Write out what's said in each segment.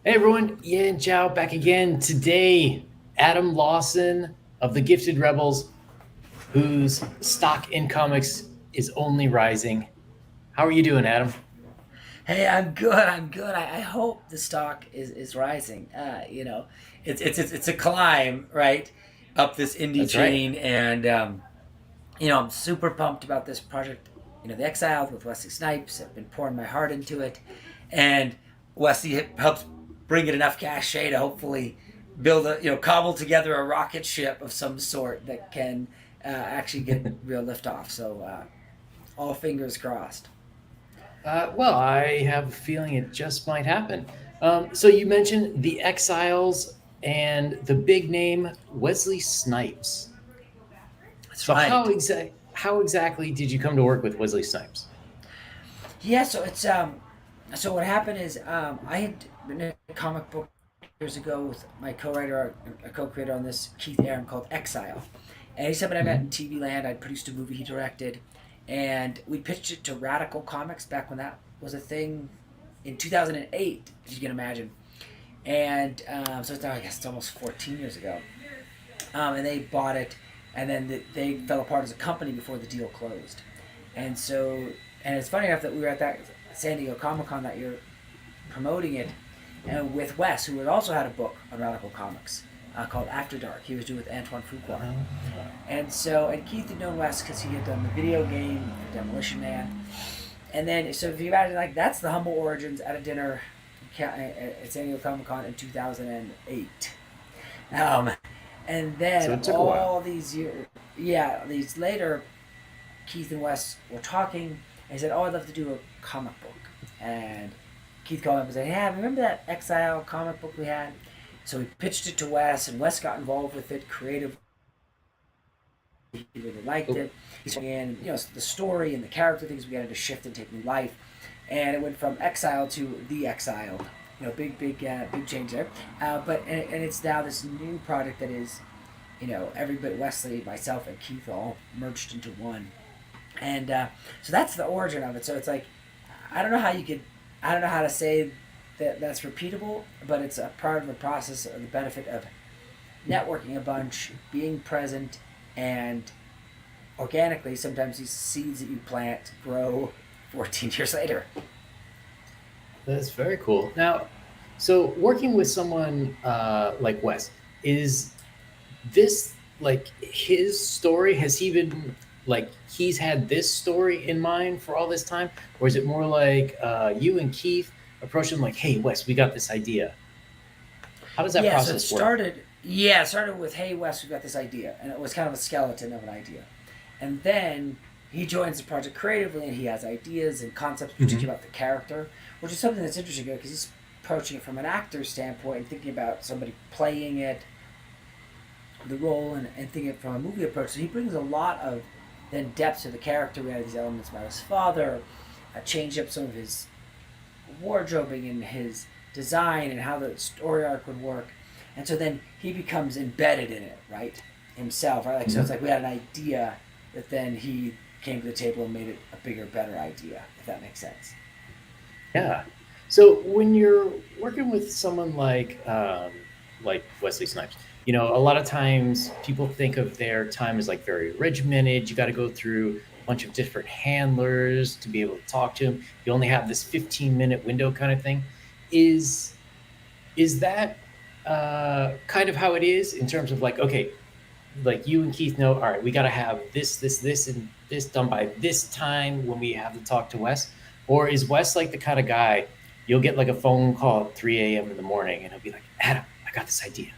Hey everyone, Ian Zhao back again. Today, Adam Lawson of the Gifted Rebels, whose stock in comics is only rising. How are you doing, Adam? Hey, I'm good. I'm good. I hope the stock is rising. It's a climb, right, up this indie That's right. chain, and I'm super pumped about this project. The Exiled with Wesley Snipes. I've been pouring my heart into it, and Wesley helps bring it enough cachet to hopefully build cobble together a rocket ship of some sort that can actually get real liftoff. So all fingers crossed. Well, I have a feeling it just might happen. So you mentioned the Exiles and the big name Wesley Snipes. That's So right. how exactly did you come to work with Wesley Snipes? Yeah, so what happened is I had written a comic book years ago with my co-writer, a co-creator on this, Keith Arem, called Exile, and he's somebody I met in Mhm. TV land. I produced a movie he directed, and we pitched it to Radical Comics back when that was a thing in 2008, if you can imagine. And so it's now, I guess it's almost 14 years ago. And they bought it, and then they fell apart as a company before the deal closed. And so, and it's funny enough that we were at that San Diego Comic Con that year promoting it, and with Wes, who had also had a book on Radical Comics called After Dark. He was doing with Antoine Fuqua. And Keith had known Wes because he had done the video game for Demolition Man. And then, so if you imagine, like, that's the humble origins at a dinner at San Diego Comic Con in 2008. Um, and So then it took a while. all these years, yeah, these later, Keith and Wes were talking, and he said, "Oh, I'd love to do a comic book." And Keith called him and said, "Hey, remember that Exile comic book we had?" So we pitched it to Wes, and Wes got involved with it creatively. He really liked Oh, it. And the story and the character things began to shift and take new life, and it went from Exile to The Exiled. Big change there. But it's now this new project that is, everybody, Wesley, myself, and Keith all merged into one. And so that's the origin of it. So it's like, I don't know how you could, I don't know how to say that that's repeatable, but it's a part of the process of the benefit of networking a bunch, being present, and organically, sometimes these seeds that you plant grow 14 years later. that's very cool. Now, so working with someone like Wes, is this like his story? Has he been like he's had this story in mind for all this time, or is it more like you and Keith approach him like, "Hey, Wes, we got this idea." How does that Yeah, so process work? it started with, hey, Wes, we've got this idea. And it was kind of a skeleton of an idea. And then he joins the project creatively and he has ideas and concepts, Mm-hmm. particularly about the character, which is something that's interesting because he's approaching it from an actor's standpoint and thinking about somebody playing it, the role, and thinking it from a movie approach. So he brings a lot of then depth to the character. We had these elements about his father, changed up some of his wardrobing and his design and how the story arc would work. And so then he becomes embedded in it, right? Himself, right? Like, so it's Mm-hmm. like we had an idea that then he came to the table and made it a bigger, better idea, if that makes sense. Yeah. So when you're working with someone like Wesley Snipes, a lot of times people think of their time as like very regimented. You got to go through a bunch of different handlers to be able to talk to him. You only have this 15-minute window kind of thing. Is is that kind of how it is in terms of like, okay, like you and Keith know, all right, we got to have this, and this done by this time when we have to talk to Wes? Or is Wes like the kind of guy you'll get like a phone call at 3 a.m. in the morning and he'll be like, Adam, I got this idea.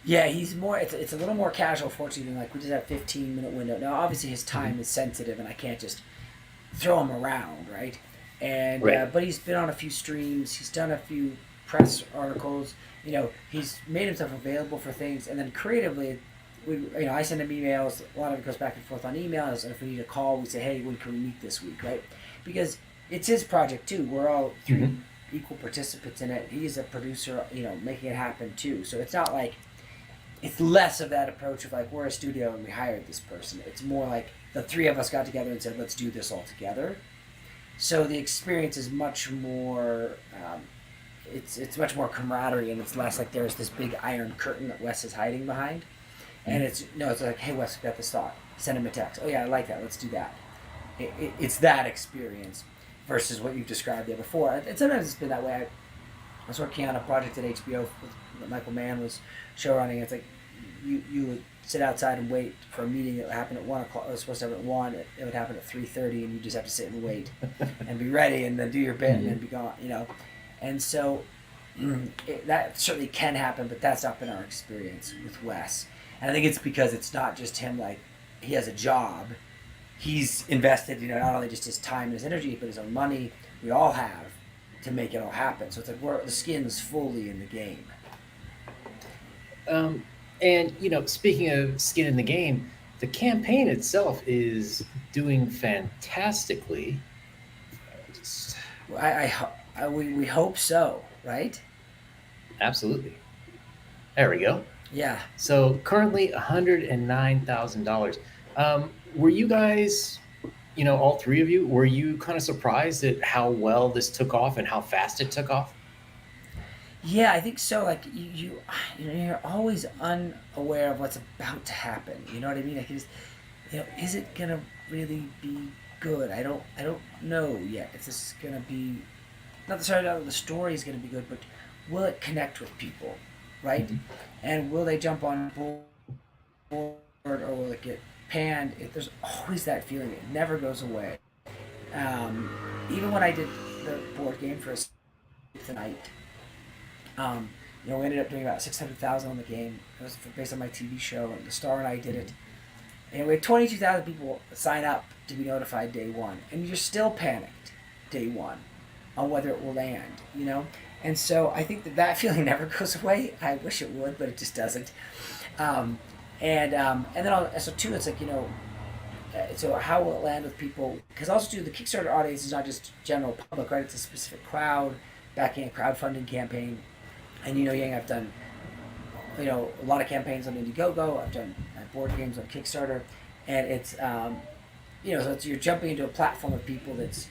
Yeah, he's more. It's a little more casual, fortunately, than like we just have 15-minute window. Now, obviously, his time Mhm. is sensitive, and I can't just throw him around, right? And Right. but he's been on a few streams. He's done a few press articles. He's made himself available for things, and then creatively, I send him emails. A lot of it goes back and forth on emails, and if we need a call, we say, "Hey, when can we meet this week?" Right? Because it's his project too. We're all three Hmm. equal participants in it. He's a producer, making it happen too. So it's not like it's less of that approach of like we're a studio and we hired this person. It's more like the three of us got together and said, "Let's do this all together." So the experience is much more. it's much more camaraderie, and it's less like there's this big iron curtain that Wes is hiding behind. And it's like, hey Wes, we got this thought. Send him a text. Oh yeah, I like that. Let's do that. It's that experience versus what you've described there before. And sometimes it's been that way. I was working on a project at HBO that Michael Mann was showrunning. It's like you would sit outside and wait for a meeting that would happen at 1 o'clock. It was supposed to happen at 1. It would happen at 3:30, and you just have to sit and wait and be ready, and then do your bit and then be gone. And so that certainly can happen, but that's not been our experience with Wes. And I think it's because it's not just him. Like, he has a job. He's invested, not only just his time and his energy, but his own money. We all have to make it all happen. So it's like the skin's fully in the game. And speaking of skin in the game, the campaign itself is doing fantastically. We hope so, right? Absolutely. There we go. Yeah. So currently $109,000. Were you guys, all three of you, were you kind of surprised at how well this took off and how fast it took off? Yeah, I think so. Like you're always unaware of what's about to happen. You know what I mean? Like, is it gonna really be good? I don't know yet. If this is gonna be, not necessarily the story is gonna be good, but will it connect with people, right? Mm-hmm. And will they jump on board, or will it get panned? There's always that feeling. It never goes away. Even when I did the board game for tonight. We ended up doing about 600,000 on the game. It was based on my TV show, and the star and I did it. And we had 22,000 people sign up to be notified day one, and you're still panicked day one on whether it will land, And so I think that feeling never goes away. I wish it would, but it just doesn't. And then so too, it's like so how will it land with people? Because also too, the Kickstarter audience is not just general public, right? It's a specific crowd backing a crowdfunding campaign. And Yang, I've done, a lot of campaigns on Indiegogo. I've done board games on Kickstarter, and it's, so you're jumping into a platform of people that's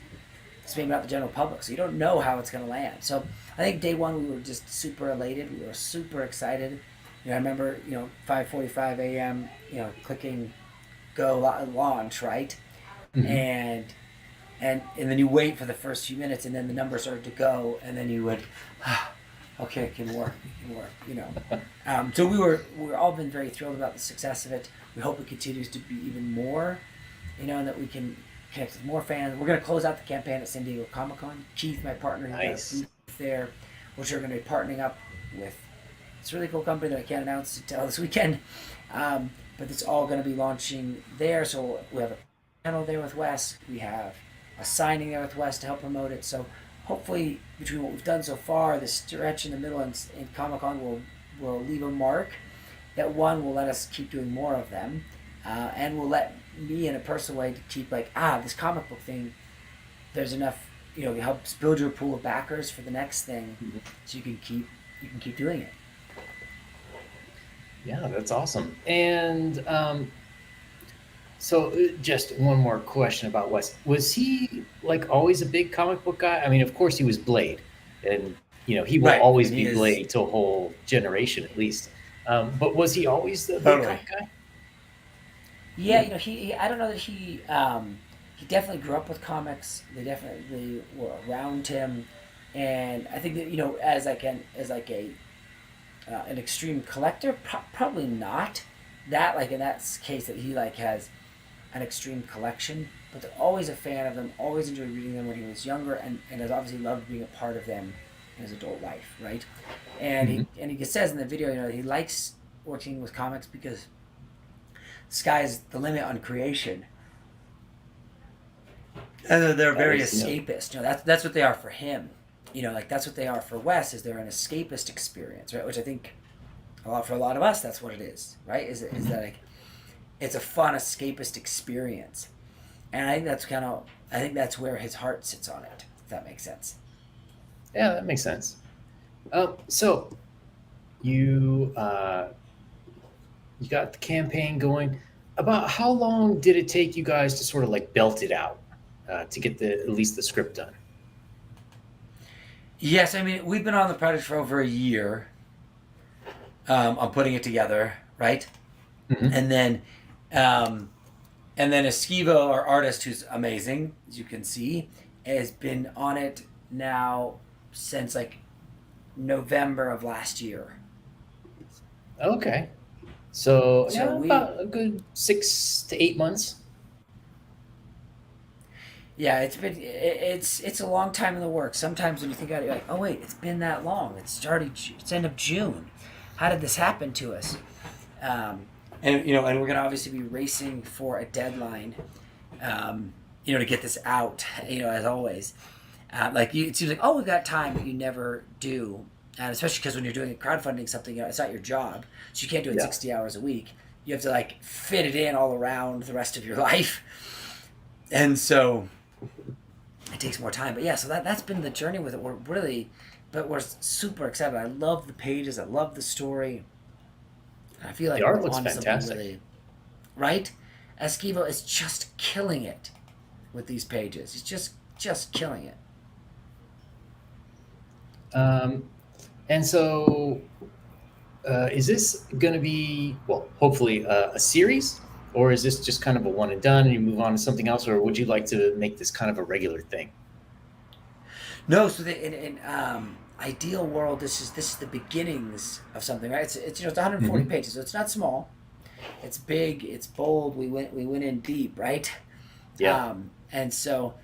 maybe not the general public, so you don't know how it's going to land. So I think day one we were just super elated. We were super excited. I remember, 5:45 a.m. Clicking go launch, right, mm-hmm. and then you wait for the first few minutes, and then the numbers started to go, and then you would. Okay, it can work. So we're all been very thrilled about the success of it. We hope it continues to be even more, and that we can connect with more fans. We're going to close out the campaign at San Diego Comic-Con. Keith, my partner, nice. Got a booth there, which we're going to be partnering up with. It's a really cool company that I can't announce until this weekend, but it's all going to be launching there. So we have a panel there with Wes. We have a signing there with Wes to help promote it. So hopefully, between what we've done so far, the stretch in the middle and Comic-Con will leave a mark that, one, will let us keep doing more of them, and will let me in a personal way to keep this comic book thing, there's enough, it helps build your pool of backers for the next thing, mm-hmm. so you can keep doing it. Yeah, that's awesome. And so just one more question about Wes. Was he always a big comic book guy? I mean, of course he was Blade, and he will always be Blade to a whole generation at least. But was he always the big comic guy? Yeah, he I don't know that he definitely grew up with comics. They definitely were around him, and I think that as an extreme collector, probably not. That in that case that he has an extreme collection, but they're always a fan of them, always enjoyed reading them when he was younger, and has obviously loved being a part of them in his adult life, right? And mm-hmm. he says in the video, he likes working with comics because the sky's the limit on creation. And they're very escapist. That's what they are for him. That's what they are for Wes, is they're an escapist experience, right? Which I think for a lot of us, that's what it is, right? Is that it's a fun escapist experience, and I think that's where his heart sits on it. If that makes sense. Yeah, that makes sense. So you got the campaign going. About how long did it take you guys to sort of belt it out to get at least the script done? Yes, I mean we've been on the project for over a year. On putting it together, right? Hmm. And then, um, and then Eskivo, our artist, who's amazing, as you can see, has been on it now since like November of last year. Okay. So So yeah, we, about a good 6 to 8 months. yeah, it's a long time in the works. Sometimes when you think about it, you're like, oh wait, it's been that long. It's end of June. How did this happen to us? And and we're gonna obviously be racing for a deadline, to get this out. As always, it seems like oh we've got time, but you never do. And especially because when you're doing a crowdfunding something, it's not your job, so you can't do it Yeah. 60 hours a week. You have to like fit it in all around the rest of your life, and so it takes more time. But yeah, so that's been the journey with it. We're super excited. I love the pages. I love the story. I feel The like art we're looks on to something fantastic. really right. Eskivo is just killing it with these pages. He's just killing it. Um, and so, is this going to be, well, hopefully a series, or is this just kind of a one and done and you move on to something else, or would you like to make this kind of a regular thing? No, so in ideal world, this is the beginnings of something, right? It's 140 Hmm. pages, so it's not small. It's big. It's bold. We went in deep, right? Yeah. And so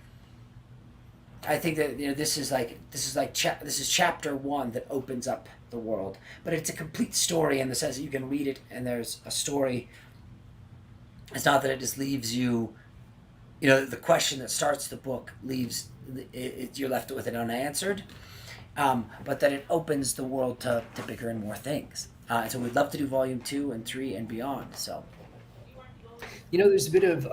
I think that this is chapter one that opens up the world, but it's a complete story in the sense that you can read it and there's a story. It's not that it just leaves you. The question that starts the book leaves you're left with it unanswered, but that it opens the world to bigger and more things. And so we'd love to do volume 2 and 3 and beyond. So There's a bit of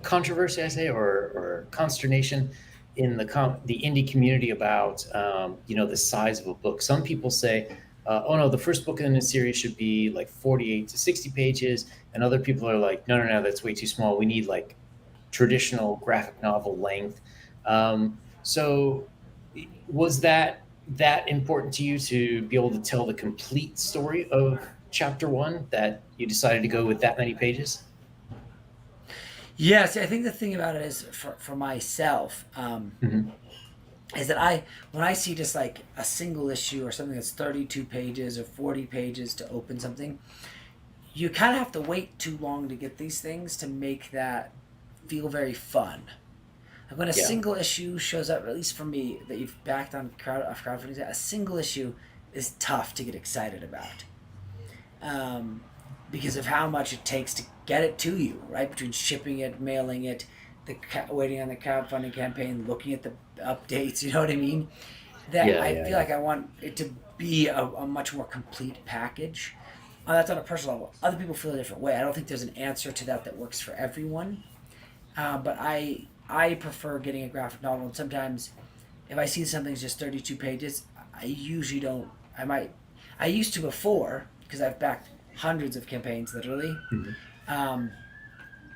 controversy, I say, or consternation in the indie community about the size of a book. Some people say, "Oh no, the first book in the series should be like 48 to 60 pages," and other people are like, "No, no, no, that's way too small. We need like traditional graphic novel length." So, was that important to you to be able to tell the complete story of chapter one that you decided to go with that many pages? yes, I think the thing about it is for myself. Hmm. Is that when I see just like a single issue or something that's 32 pages or 40 pages to open something, you kind of have to wait too long to get these things to make that feel very fun. Like when a Yeah. single issue shows up, at least for me, that you've backed on crowdfunding, a single issue is tough to get excited about, um, because of how much it takes to get it to you, right? Between shipping it, mailing it, waiting on the crowdfunding campaign, looking at the updates, you know what I mean? That Yeah, I yeah, feel yeah. like I want it to be a much more complete package. That's on a personal level. Other people feel a different way. I don't think there's an answer to that works for everyone. But I prefer getting a graphic novel. And sometimes, if I see something's just 32 pages, I usually don't. I used to before because I've backed hundreds of campaigns literally. Mhm. Um,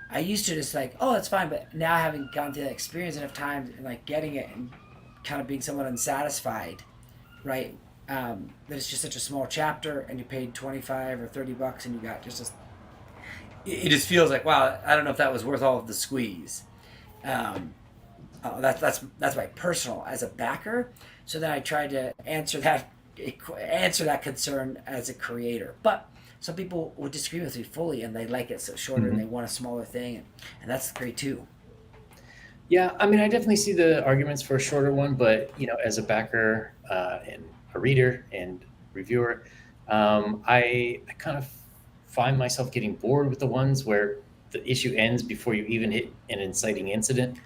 I used to just like, oh, that's fine. But now having gone through that experience enough times and like getting it and kind of being somewhat unsatisfied, right? That it's just such a small chapter and you paid 25 or $30 and you got just a, it just feels like wow, I don't know if that was worth all of the squeeze. Um, that's my personal as a backer. So then I tried to answer that concern as a creator. But some people would disagree with me fully, and they like it so shorter, and they Mhm. want a smaller thing, and that's great too. Yeah, I mean, I definitely see the arguments for a shorter one, but as a backer and a reader and reviewer, I kind of find myself getting bored with the ones where the issue ends before you even hit an inciting incident.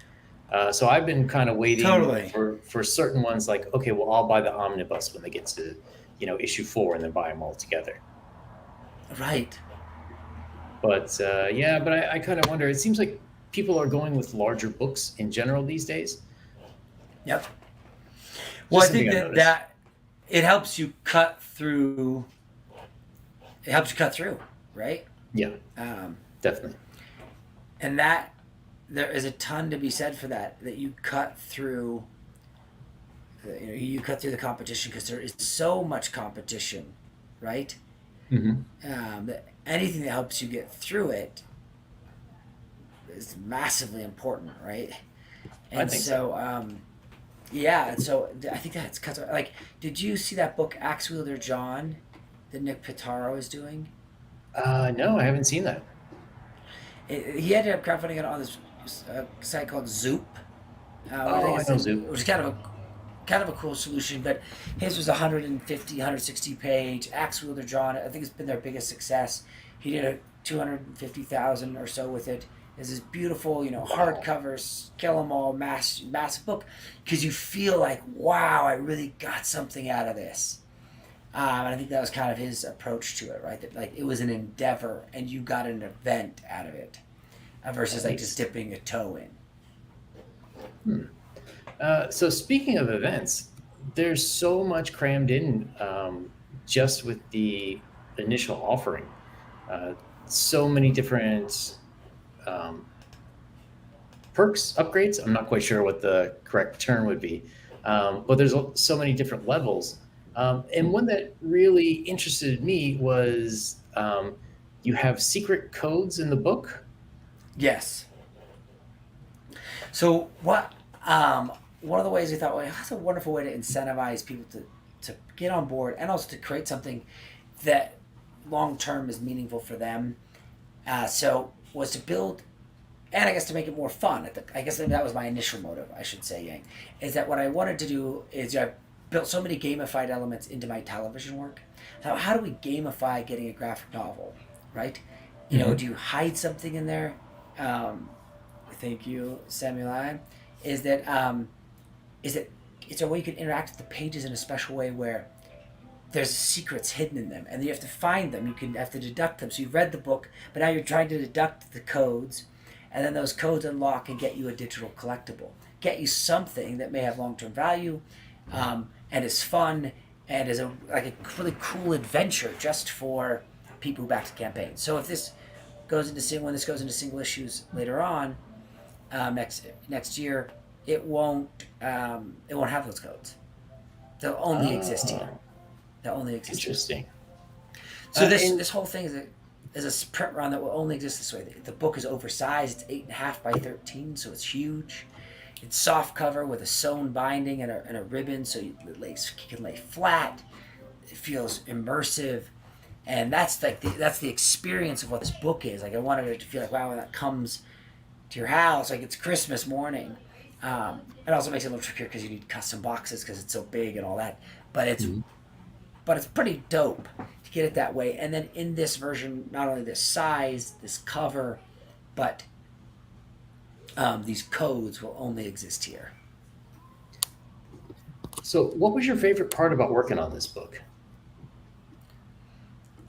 So I've been kind of waiting Totally. for certain ones, like, okay, well, I'll buy the omnibus when they get to issue four, and then buy them all together. Right. But yeah, but I kind of wonder. It seems like people are going with larger books in general these days. Yep. Well, Just I something think I've that noticed. that it helps you cut through. It helps you cut through, right? Yeah, Um, definitely. and that there is a ton to be said for that. That you cut through You cut through the competition because there is so much competition, right? Hmm. That anything that helps you get through it is massively important, right? I And think so. so, yeah, and so I think that's because, like, did you see that book Axe Wielder John that Nick Pitaro is doing? No, I haven't seen that. He ended up crowdfunding it on this site called Zoop, which I Oh, think I is know Zoop. which is kind of a cool solution. But his was 150, 160 page. Axe Wielder John, I think it's been their biggest success. He did a 250,000 or so with it. It's this beautiful, Wow. hardcovers, kill 'em all, massive book, because you feel like, wow, I really got something out of this. And I think that was kind of his approach to it, right? That like it was an endeavor, and you got an event out of it, versus like just Nice. dipping a toe in. Hmm. So speaking of events, there's so much crammed in just with the initial offering. Uh, so many different um, perks, upgrades. I'm not quite sure what the correct term would be, but there's so many different levels. And one that really interested me was you have secret codes in the book. Yes. So what? Um, One of the ways we thought, well, that's a wonderful way to incentivize people to get on board, and also to create something that long term is meaningful for them. So was to build, and I guess to make it more fun. I guess that was my initial motive, I should say, Yang, is that what I wanted to do is I built so many gamified elements into my television work. Now, how do we gamify getting a graphic novel, right? Do Hmm. you hide something in there? Um, Thank you, Samuel. Is that um, is that it's a way you can interact with the pages in a special way where there's secrets hidden in them, and you have to find them. You can have to deduct them. So you've read the book, but now you're trying to deduct the codes, and then those codes unlock and get you a digital collectible, get you something that may have long-term value, and is fun, and is like a really cool adventure just for people who back the campaign. So if this when this goes into single issues later on, next year, it won't have those codes. They'll only exist here. Oh, They'll only exist here. interesting. So this And this whole thing is a print run that will only exist this way. The book is oversized. It's 8.5 by 13, so it's huge. It's soft cover with a sewn binding and a ribbon, so you can lay flat. It feels immersive, and that's the experience of what this book is. Like I wanted it to feel like, wow, when that comes to your house, like it's Christmas morning. It also makes it a little trickier because you need custom boxes because it's so big and all that. But it's mhm. but it's pretty dope to get it that way. And then in this version, not only this size, this cover, but these codes will only exist here. So, what was your favorite part about working on this book?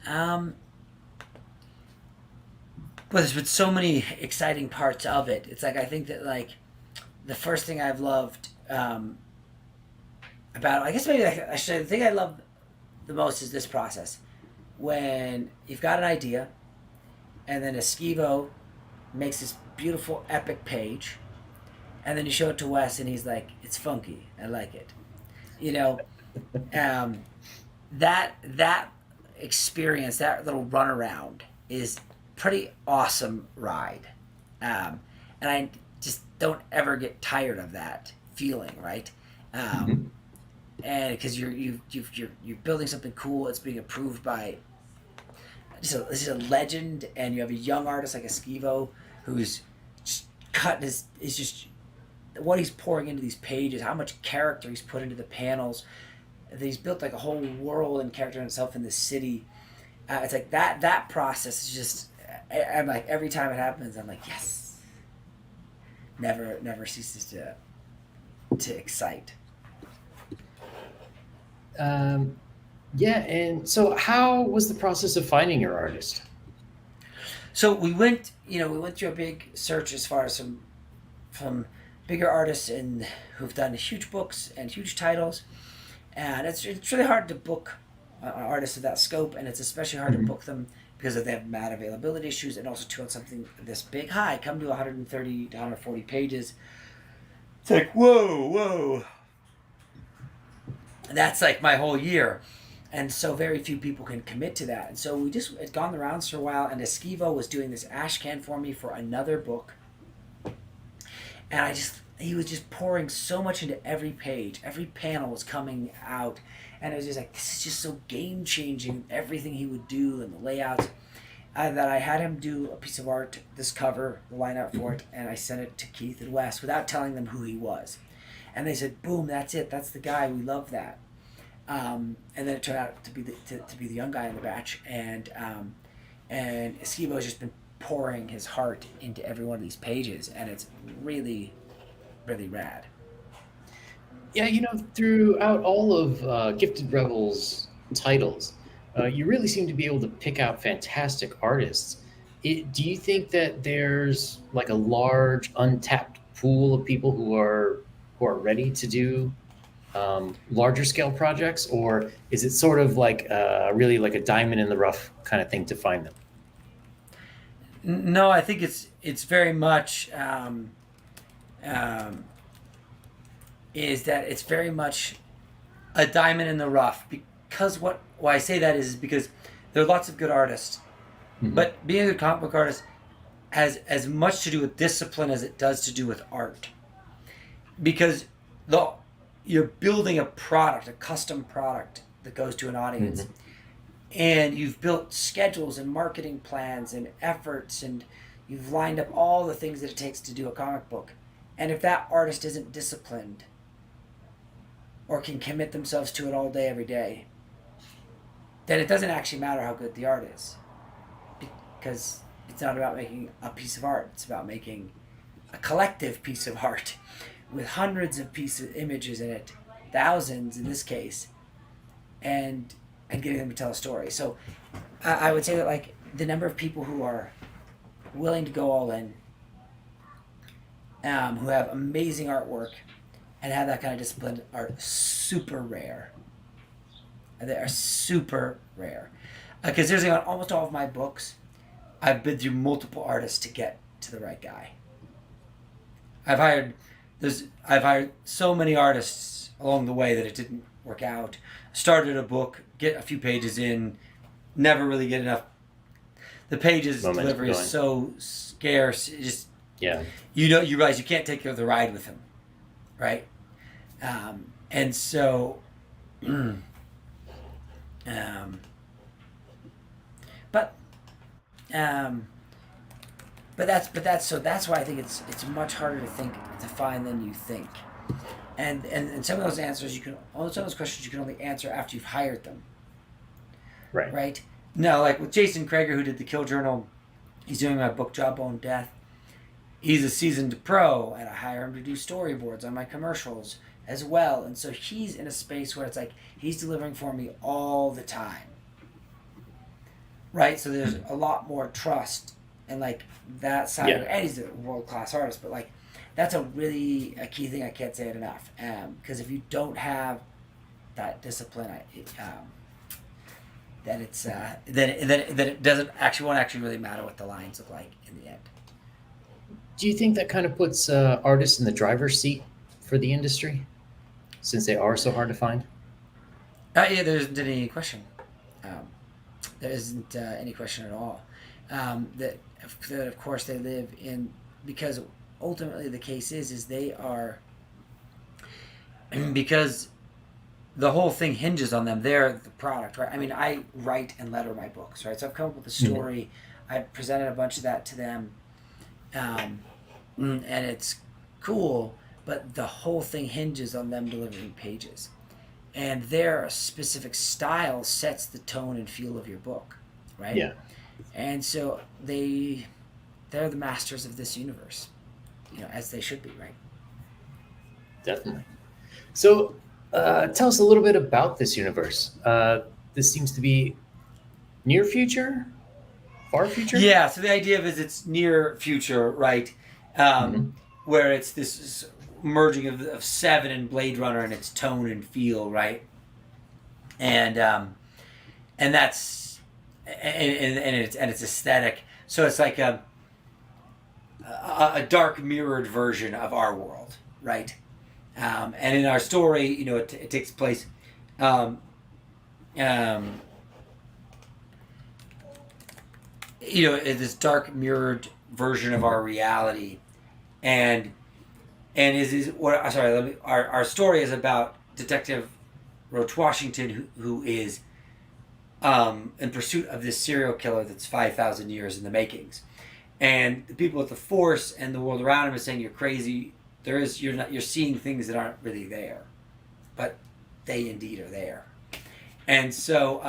Um, but there's been so many exciting parts of it. It's like I think that like the first thing I've loved about I guess maybe I should the thing I love the most is this process when you've got an idea and then Eskivo makes this beautiful epic page and then you show it to Wes and he's like it's funky I like it you know um, that experience that little runaround is pretty awesome ride and I just don't ever get tired of that feeling right um, Mhm. and because you're building something cool it's being approved by this is a legend and you have a young artist like Eskivo who's just cutting is just what he's pouring into these pages how much character he's put into the panels he's built like a whole world and character himself in this city it's like that process is just I'm like every time it happens I'm like yes never ceases to excite. Um, yeah, and so how was the process of finding your artist? So we went through a big search as far as from bigger artists and who've done huge books and huge titles, and it's really hard to book artists of that scope, and it's especially hard to Mhm. book them because they have mad availability issues, and also to on something this big. Hi, come to 130 to 140 pages. It's like whoa. That's like my whole year. And so very few people can commit to that. And so we just had gone the rounds for a while, and Eskivo was doing this ash can for me for another book. And he was just pouring so much into every page. Every panel was coming out. And it was just like, this is just so game changing, everything he would do and the layouts. That I had him do a piece of art, this cover, the lineup for it, and I sent it to Keith and Wes without telling them who he was. And they said, boom, that's it. That's the guy. We love that. And then it turned out to be the young guy in the batch, and Eskivo has just been pouring his heart into every one of these pages, and it's really, really rad. Yeah, throughout all of Gifted Rebels titles, you really seem to be able to pick out fantastic artists. Do you think that there's like a large untapped pool of people who are ready to do larger scale projects, or is it sort of like really like a diamond in the rough kind of thing to find them? No, I think it's very much is that it's very much a diamond in the rough, because why I say that is because there are lots of good artists, but being a good comic book artist has as much to do with discipline as it does to do with art, because you're building a product, a custom product that goes to an audience, and you've built schedules and marketing plans and efforts, and you've lined up all the things that it takes to do a comic book. And if that artist isn't disciplined or can commit themselves to it all day, every day, then it doesn't actually matter how good the art is. Because it's not about making a piece of art. It's about making a collective piece of art with hundreds of images in it, thousands in this case, and getting them to tell a story. So I would say that like the number of people who are willing to go all in, who have amazing artwork and have that kind of discipline, are super rare. They are super rare. Because there's on almost all of my books, I've been through multiple artists to get to the right guy. I've hired so many artists along the way that it didn't work out. Started a book, get a few pages in, never really get enough. The pages delivery is so scarce. It just you realize you can't take the ride with him, right? And so, that's why I think it's much harder to find than you think. And some of those answers some of those questions you can only answer after you've hired them. Right. Right? No, like with Jason Krager, who did the Kill Journal, he's doing my book Jawbone Death. He's a seasoned pro, and I hire him to do storyboards on my commercials as well. And so he's in a space where it's like he's delivering for me all the time. Right? So there's a lot more trust and like that side of it. And he's a world-class artist, but like that's a key thing. I can't say it enough. Because if you don't have that discipline, then it won't actually really matter what the lines look like in the end. Do you think that kind of puts artists in the driver's seat for the industry, since they are so hard to find? Yeah, there isn't any question. There isn't any question at all. That of course they live in, because ultimately the case is they are, because the whole thing hinges on them. They're the product, right? I mean, I write and letter my books, right? So I've come up with a story. I've presented a bunch of that to them, and it's cool, but the whole thing hinges on them delivering pages. And their specific style sets the tone and feel of your book, right? Yeah. And so they're the masters of this universe, as they should be, right? Definitely. So tell us a little bit about this universe. This seems to be near future, far future? Yeah, so the idea is it's near future, right? Where it's this merging of Seven and Blade Runner and its tone and feel, right? And that's and its aesthetic. So it's like a dark mirrored version of our world, right? And in our story, it takes place Um, um, this dark mirrored version of our reality, and is what? Sorry, our story is about Detective Roach Washington, who is in pursuit of this serial killer that's 5,000 years in the makings, and the people at the force and the world around him is saying you're crazy. You're seeing things that aren't really there, but they indeed are there, and so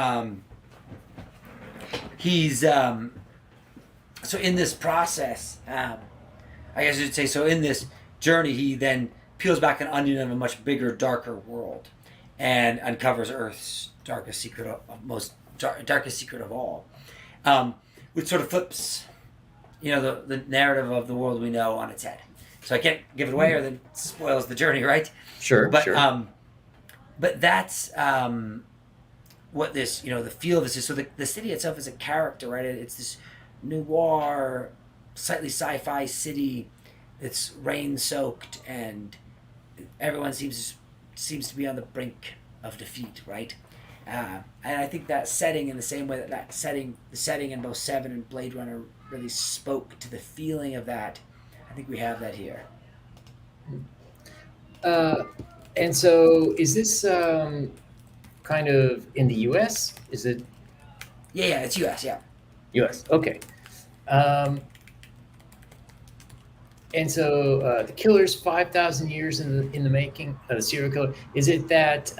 he's so in this process, I guess I should say, so in this journey, he then peels back an onion of a much bigger, darker world, and uncovers Earth's darkest secret darkest secret of all, which sort of flips, the narrative of the world we know on its head. So I can't give it away, or then it spoils the journey, right? Sure, But sure. but that's what this, the feel of this is. So the city itself is a character, right? It's this noir, slightly sci-fi city that's rain-soaked, and everyone seems to be on the brink of defeat, right? And I think that setting, in the same way the setting in both Seven and Blade Runner really spoke to the feeling of that. I think we have that here. Uh, and so, is this kind of in the U.S.? Is it Yeah, it's U.S. Yeah. U.S.? Okay. Um, and so, the killer's 5,000 years in the making. The serial killer. Is it that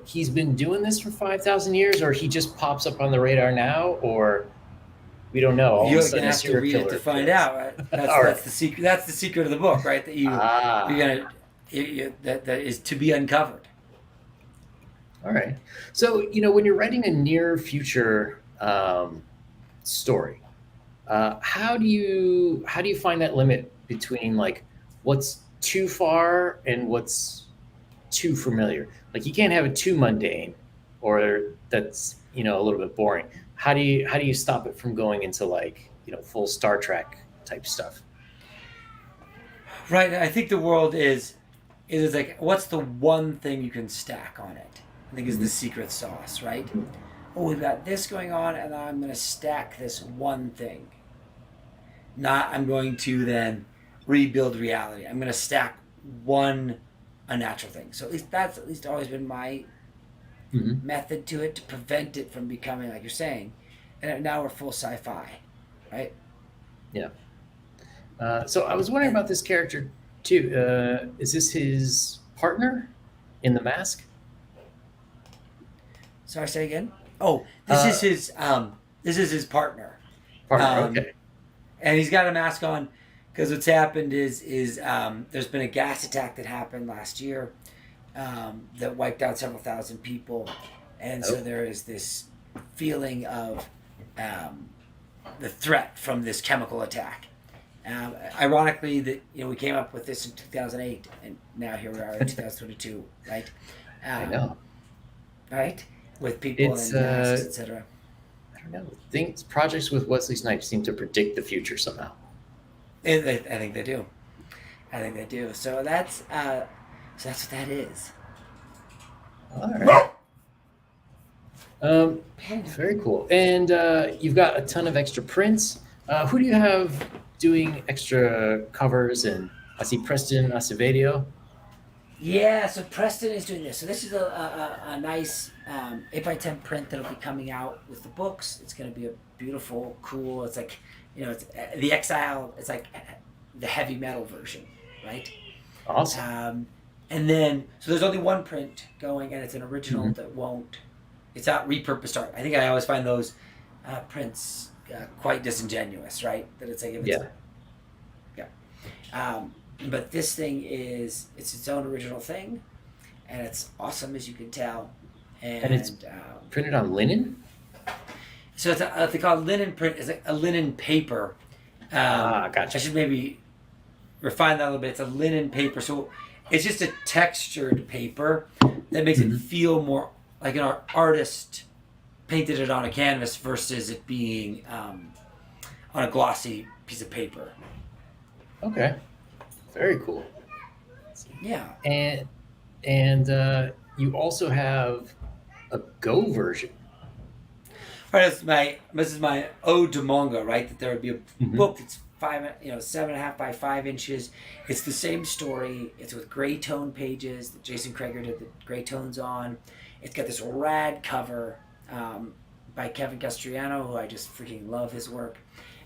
he's been doing this for 5,000 years, or he just pops up on the radar now, or we don't know? All of a You're gonna sudden, a have to serial read it killer to find appears. out, right? That's All right. that's the secret. That's the secret of the book, right? That you're Ah. gonna that is to be uncovered. All right. So, when you're writing a near future story, how do you find that limit between like what's too far and what's too familiar? Like you can't have it too mundane, or that's a little bit boring. How do you stop it from going into like full Star Trek type stuff? Right. I think the world is like, what's the one thing you can stack on it? I think is the Mhm. secret sauce, right? Oh, we've got this going on, and I'm going to stack this one thing. Not, I'm going to then rebuild reality. I'm going to stack one unnatural thing. So that's at least always been my Mhm. method to it, to prevent it from becoming, like you're saying. And now we're full sci-fi, right? Yeah. So I was wondering And about this character too. Is this his partner in the mask? sorry, say again. Oh, Uh, this is his partner. Partner. Um, Okay. and he's got a mask on because what's happened is there's been a gas attack that happened last year, that wiped out several thousand people, and so Oh. there is this feeling of um, the threat from this chemical attack. Ironically, that we came up with this in 2008, and now here we are in 2022, right? I Um, know. right, with people It's and masks, etc. I don't know. Things projects with Wesley Snipes seem to predict the future somehow. I think they do. I think they do. So that's what that is. All right. Very cool. And you've got a ton of extra prints. Who do you have doing extra covers? And I see Preston Acevedo. Yeah, so Preston is doing this. So this is a nice 8x10 print that'll be coming out with the books. It's going to be a beautiful, cool. It's like, it's the Exile. It's like the heavy metal version, right? Awesome. And then, so there's only one print going, and it's an original Hmm. that won't. It's not repurposed art. I think I always find those prints quite disingenuous, right? That it's like if it's Yeah. yeah. But this thing it's its own original thing, and it's awesome, as you can tell. And it's And printed on linen. so it's they call it linen print. It's like a linen paper. Ah, I gotcha. should maybe refine that a little bit. It's a linen paper, so it's just a textured paper that makes it Hmm. feel more like an artist painted it on a canvas versus it being on a glossy piece of paper. Okay. Very cool. Yeah. And and you also have a Go version. All right, this is my ode to manga, right? That there would be a Hmm. book that's 7.5 by 5 inches. It's the same story. It's with gray tone pages that Jason Krager did the gray tones on. It's got this rad cover by Kevin Castriano, who I just freaking love his work.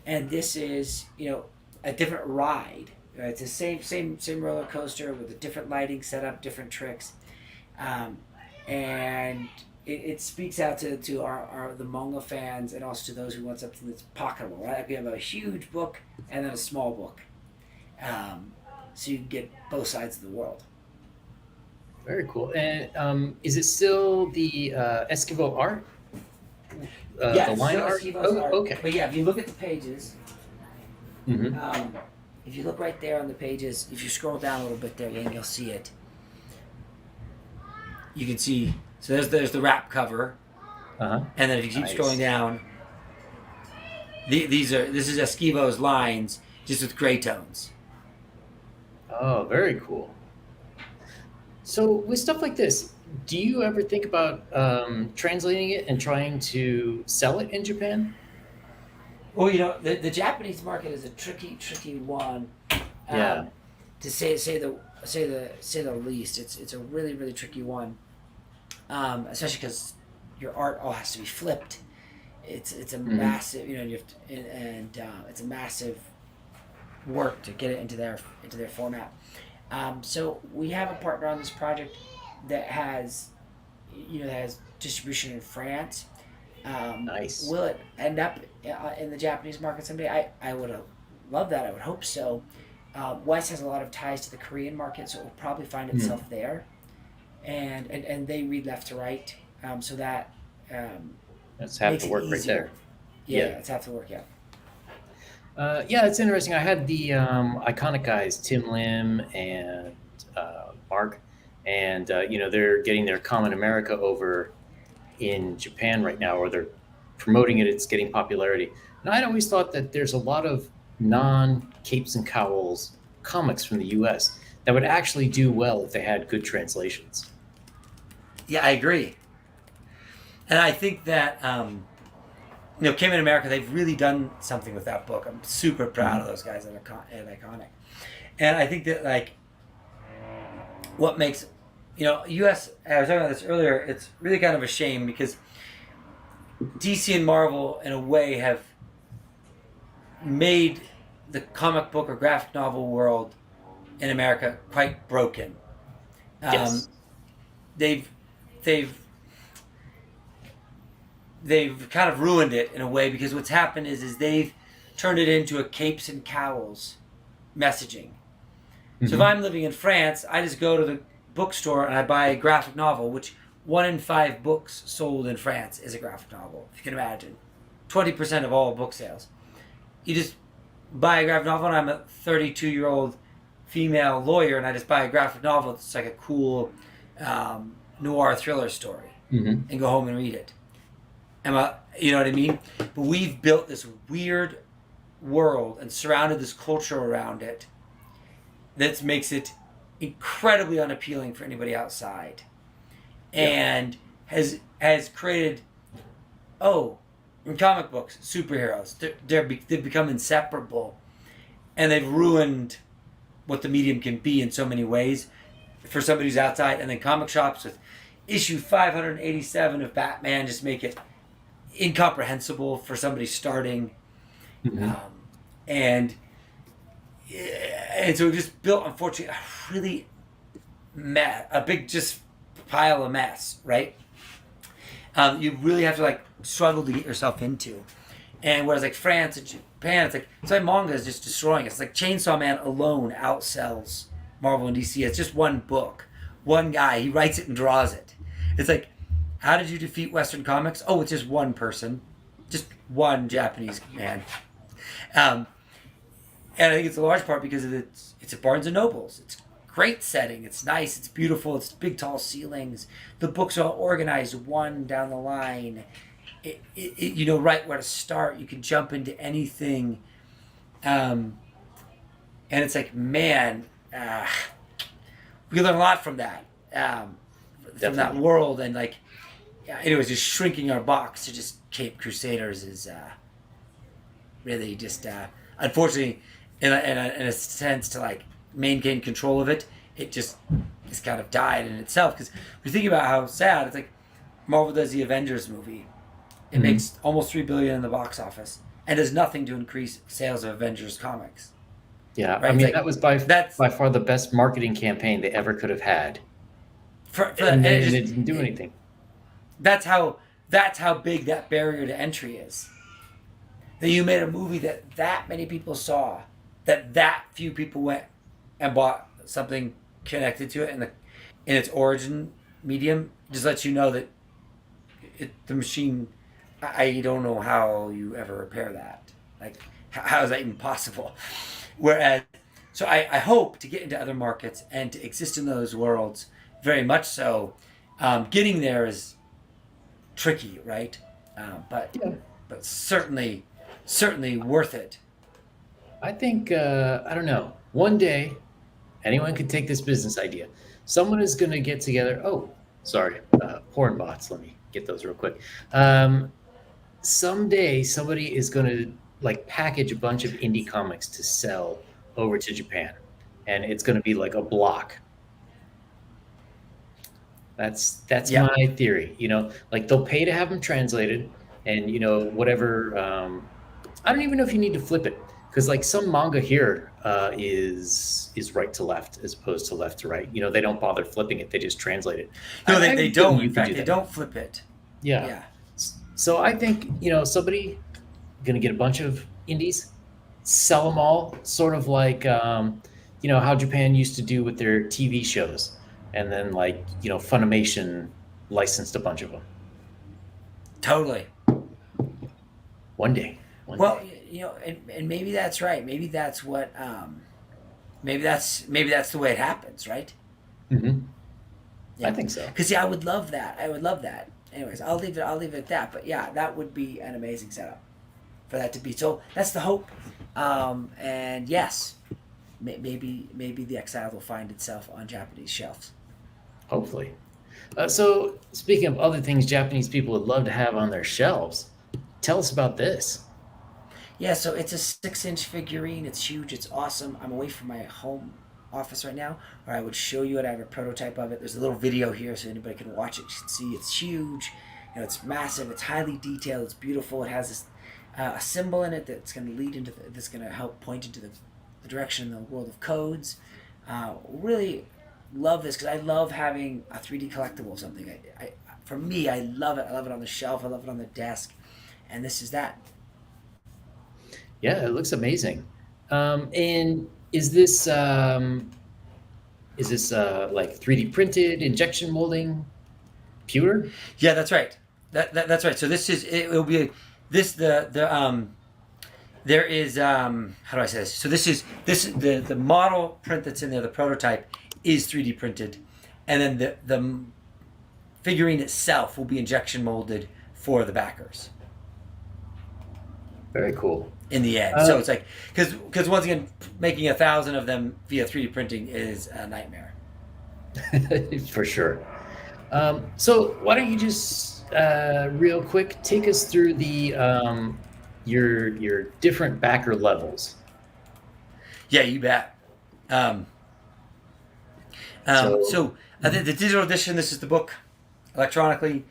And this is, a different ride. Right? It's the same roller coaster with a different lighting setup, different tricks, um, and it speaks out to our the manga fans and also to those who want something that's pocketable. Right, like we have a huge book and then a small book, so you can get both sides of the world. Very cool. And is it still the Eskivo art? Yeah, The it's line still art? Skivo's Oh, art. okay. But yeah, if you look at the pages, Hmm. um, if you look right there on the pages, if you scroll down a little bit there, you'll see it. You can see. So there's the wrap cover, Uh-huh. and then if you keep Nice. scrolling down, this is Eskivo's lines just with gray tones. Oh, very cool. So with stuff like this, do you ever think about translating it and trying to sell it in Japan? Well, the Japanese market is a tricky one. Yeah. Um, to say the least, it's a really tricky one. Especially because your art all has to be flipped. It's a Hmm. massive, you have to, and it's a massive work to get it into their format. So we have a partner on this project that has distribution in France. Nice. Will it end up in the Japanese market someday? I would love that. I would hope so. Wes has a lot of ties to the Korean market, so it will probably find Hmm. itself there. And they read left to right, so that um, That's half makes the it work right easier. there. Yeah, Yeah. it's have to work out. Yeah, it's interesting. I had the iconic guys, Tim Lim and Mark, and they're getting their Common America over in Japan right now, or they're promoting it. It's getting popularity. And I'd always thought that there's a lot of non capes and cowls comics from the U.S. that would actually do well if they had good translations. Yeah, I agree, and I think that Kim in America, they've really done something with that book. I'm super proud of Hmm. those guys at Iconic, and I think that what makes U.S. I was talking about this earlier. It's really kind of a shame because DC and Marvel, in a way, have made the comic book or graphic novel world in America quite broken. Um, Yes. they've they've they've kind of ruined it in a way because what's happened is they've turned it into a capes and cowls messaging. So if Hmm. I'm living in France, I just go to the bookstore and I buy a graphic novel, which 1 in 5 books sold in France is a graphic novel, if you can imagine. 20% of all book sales. You just buy a graphic novel, and I'm a 32-year-old female lawyer, and I just buy a graphic novel that's like a cool noir thriller story Hmm. and go home and read it. You know what I mean? But we've built this weird world and surrounded this culture around it that makes it incredibly unappealing for anybody outside, Yeah. and has created in comic books superheroes they've become inseparable, and they've ruined what the medium can be in so many ways for somebody who's outside. And then comic shops with issue 587 of Batman just make it incomprehensible for somebody starting, Hmm. um, and and so we just built, unfortunately, a really a big just pile of mess, right? You really have to struggle to get yourself into. And whereas France and Japan, it's like manga is just destroying it. It's like Chainsaw Man alone outsells Marvel and DC. It's just one book, one guy. He writes it and draws it. It's like, how did you defeat Western comics? Oh, it's just one person, just one Japanese man. Um, and I think it's a large part because of it's at Barnes and Nobles. It's great setting. It's nice. It's beautiful. It's big, tall ceilings. The books are all organized one down the line. You know right where to start. You can jump into anything, and it's like, man, we learn a lot from that. from that Definitely. world, and like, yeah, anyways, just shrinking our box to just Cape Crusaders is really just unfortunately, in a sense, to like maintain control of it, it just kind of died in itself. Because we think about how sad it's like Marvel does the Avengers movie, it Hmm. makes almost $3 billion in the box office and does nothing to increase sales of Avengers comics. Yeah, I Right? It's mean like that was by that's by far the best marketing campaign they ever could have had, for and and it didn't do anything. that's how big that barrier to entry is. That you made a movie that many people saw, that few people went and bought something connected to it in its origin medium, just lets you know that the machine. I don't know how you ever repair that. Like, how is that even possible? Whereas, so I hope to get into other markets and to exist in those worlds very much so. Getting there is tricky, right? But Yeah, certainly worth it. I think I don't know. One day, anyone could take this business idea. Someone is going to get together. Oh, sorry, porn bots. Let me get those real quick. Someday, somebody is going to like package a bunch of indie comics to sell over to Japan, and it's going to be like a block. That's Yeah. my theory. Like they'll pay to have them translated, and whatever. I don't even know if you need to flip it because like some manga here is right to left as opposed to left to right. They don't bother flipping it; they just translate it. No, I have they a feeling don't. you In could fact, do they that. don't flip it. Yeah. Yeah. So I think somebody gonna get a bunch of indies, sell them all, sort of like how Japan used to do with their TV shows, and then like Funimation licensed a bunch of them. Totally. One day, one Well, day. and maybe that's right. Maybe that's what. Maybe that's the way it happens, right? Hmm. I Yeah. think so. Because yeah, I would love that. I would love that. Anyways, I'll leave it at that. But yeah, that would be an amazing setup for that to be. So that's the hope. And yes, maybe the Exiled will find itself on Japanese shelves. Hopefully. So speaking of other things Japanese people would love to have on their shelves, tell us about this. Yeah, so it's a 6-inch figurine. It's huge. It's awesome. I'm away from my home office right now, or I would show you it. I have a prototype of it. There's a little video here so anybody can watch it. You can see it's huge. It's massive. It's highly detailed. It's beautiful. It has this a symbol in it that's going to lead into that's going to help point into the direction in the world of codes. Really love this because I love having a 3D collectible of something. For me, I love it. I love it on the shelf. I love it on the desk, and this is that. Yeah, it looks amazing. And is this like 3D printed, injection molding, pewter? Yeah, that's right. That's right. So this is it will be this the there is how do I say this? So this is the model print that's in there. The prototype is 3D printed, and then the figurine itself will be injection molded for the backers Very cool. in the end. So it's like because once again, making 1,000 of them via 3D printing is a nightmare. For sure. So why don't you just real quick take us through the your different backer levels. Yeah, you bet. Um, So so the digital edition, this is the book electronically.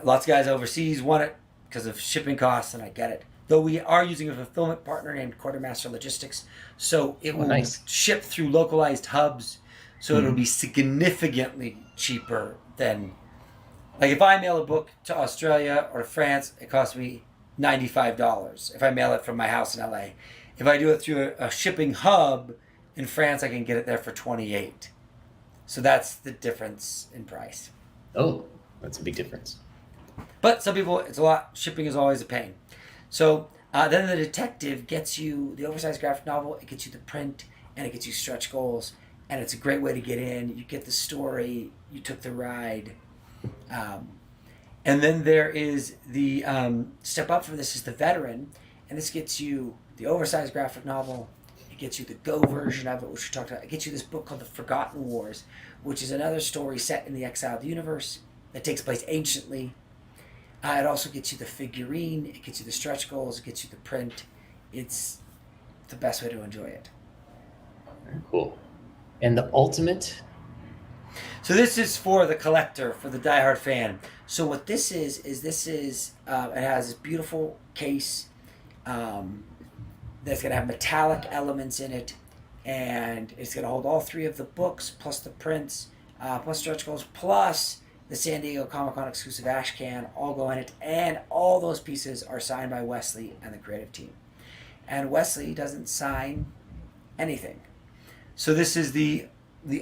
Lots of guys overseas want it because of shipping costs, and I get it. Though we are using a fulfillment partner named Quartermaster Logistics, so it will nice. ship through localized hubs, so it'll Mhm. be significantly cheaper than like if I mail a book to Australia or France, it costs me $95 if I mail it from my house in LA. If I do it through a shipping hub in France, I can get it there for 28. So that's the difference in price. Oh, that's a big difference. But some people, it's a lot. Shipping is always a pain. So then the detective gets you the oversized graphic novel. It gets you the print, and it gets you stretch goals, and it's a great way to get in. You get the story. You took the ride. And then there is the step up from this is the veteran, and this gets you the oversized graphic novel. It gets you the Go version of it, which we talked about. It gets you this book called The Forgotten Wars, which is another story set in the Exiled universe that takes place anciently. It also gets you the figurine, it gets you the stretch goals, it gets you the print. It's the best way to enjoy it. Very cool. And the ultimate? So this is for the collector, for the diehard fan. So what this is it has this beautiful case that's going to have metallic elements in it, and it's going to hold all 3 of the books, plus the prints, plus stretch goals, plus the San Diego Comic-Con exclusive ash can, all go in it, and all those pieces are signed by Wesley and the creative team. And Wesley doesn't sign anything. So this is the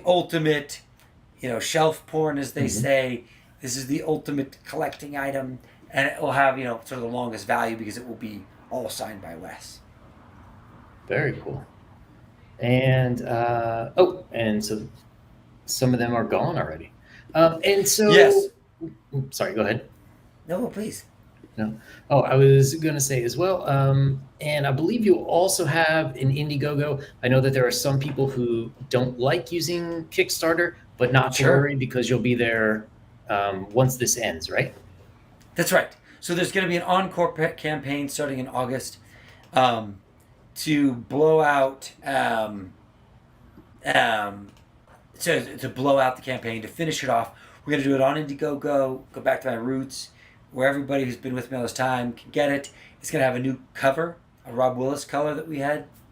ultimate, shelf porn, as they say. This is the ultimate collecting item, and it will have, sort of the longest value because it will be all signed by Wes. Very cool. And and so some of them are gone already. And so, yes. Sorry, go ahead. No, please. No. Oh, I was going to say as well. And I believe you also have an Indiegogo. I know that there are some people who don't like using Kickstarter, but not to worry because you'll be there once this ends, right? That's right. So there's going to be an encore campaign starting in August to blow out to blow out the campaign, to finish it off. We're going to do it on Indiegogo, go back to my roots, where everybody who's been with me all this time can get it. It's going to have a new cover, a Rob Willis color that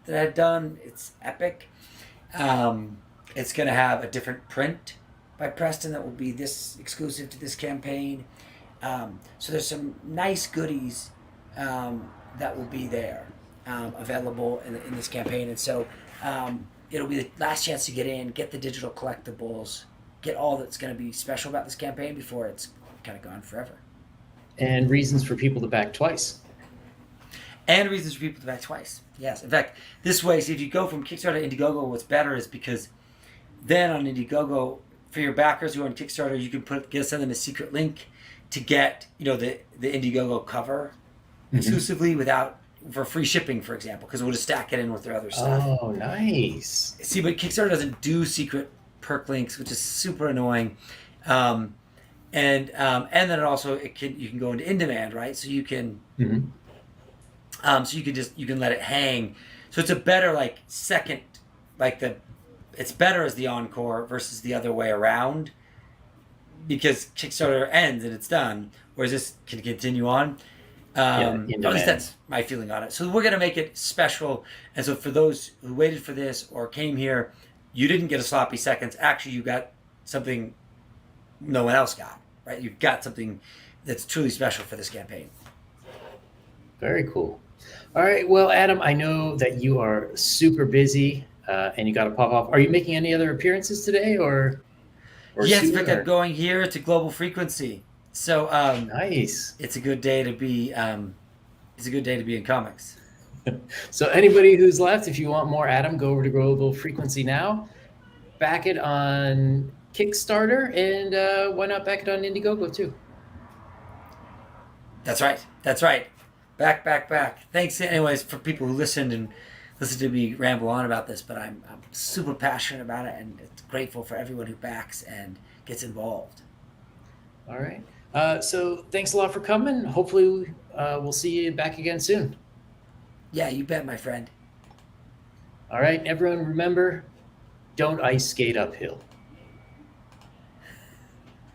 I had done. It's epic. It's going to have a different print by Preston that will be this exclusive to this campaign. So there's some nice goodies that will be there available in this campaign. And so it'll be the last chance to get in, get the digital collectibles, get all that's going to be special about this campaign before it's kind of gone forever. And reasons for people to back twice. Yes. In fact, this way, see, if you go from Kickstarter to Indiegogo, what's better is because then on Indiegogo, for your backers who are on Kickstarter, you can send them a secret link to get the Indiegogo cover exclusively for free shipping, for example, because we'll just stack it in with their other stuff. Oh, nice. See, but Kickstarter doesn't do secret perk links, which is super annoying. And then it also you can go into in-demand, right? So you can you can let it hang. So it's a better second, it's better as the encore versus the other way around, because Kickstarter ends and it's done, whereas this can continue on. At least that's my feeling on it. So we're going to make it special. And so for those who waited for this or came here, you didn't get a sloppy seconds. Actually, you got something no one else got, right? You've got something that's truly special for this campaign. Very cool. All right. Well, Adam, I know that you are super busy and you got to pop off. Are you making any other appearances today or yes, but I'm going here to Global Frequency. So nice. It's a good day to be in comics. So anybody who's left, if you want more Adam, go over to Global Frequency now. Back it on Kickstarter, and why not back it on Indiegogo too? That's right. Back. Thanks, anyways, for people who listened and listened to me ramble on about this. But I'm super passionate about it, and it's grateful for everyone who backs and gets involved. All right. So thanks a lot for coming. Hopefully we'll see you back again soon. Yeah, you bet, my friend. All right, everyone, remember, don't ice skate uphill.